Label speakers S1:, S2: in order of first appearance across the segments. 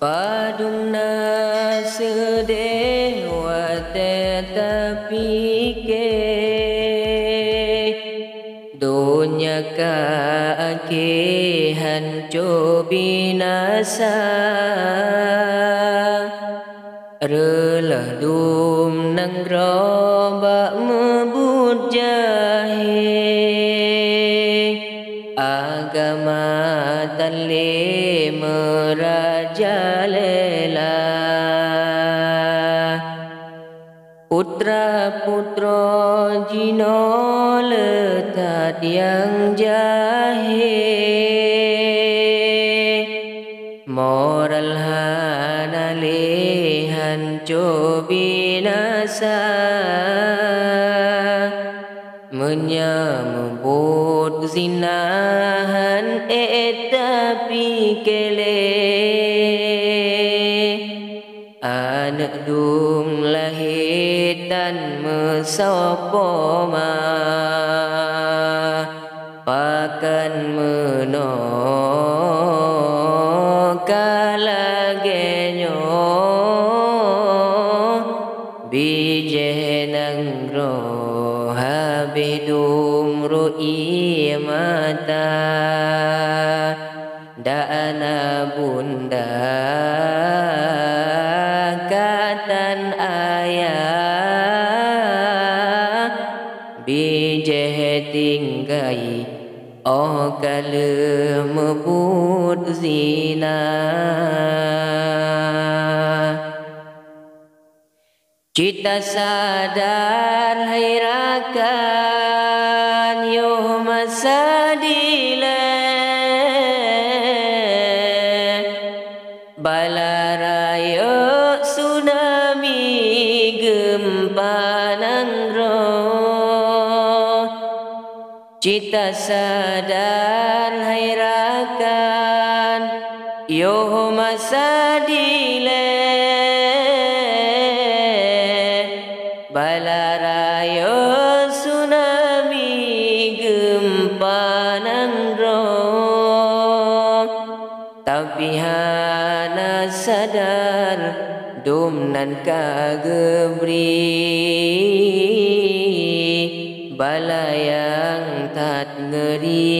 S1: Padumna sedewa tetapi ke dunya ka ake hanco binasa relah dum nang roba mebut jahe agama tale merajalela putra putro jino letat yang jahe moral hanale hanco binasa menyambut zinahan tapi kele anak dung lahitan mesopoma pakan meno kalagenyo bije nang roh habidum ru'i mata dana bunda katan ayah bije tinggai oh kale mebut zina cita sadar hairakan yo masadile balarayo tsunami gempa nangro cita sadar hairakan yo masadile balarayo tsunami gempa nangro tapi hana sadar dumnan kagebri balayang tat ngeri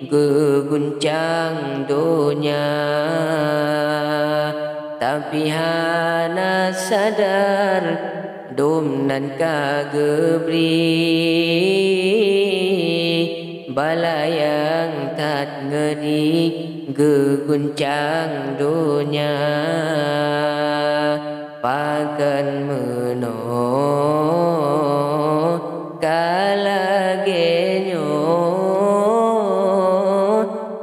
S1: geguncang dunia tapi hana sadar dumnan kagebri balayang tat ngeri geguncang dunia pakan meno kalagenyo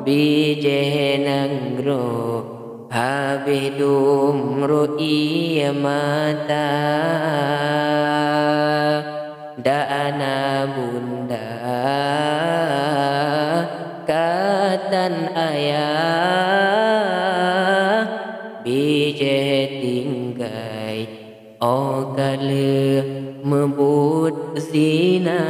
S1: bije nangro habidum ru'i mata dana bunda katan ayah bije tinggai oh kale mebut zina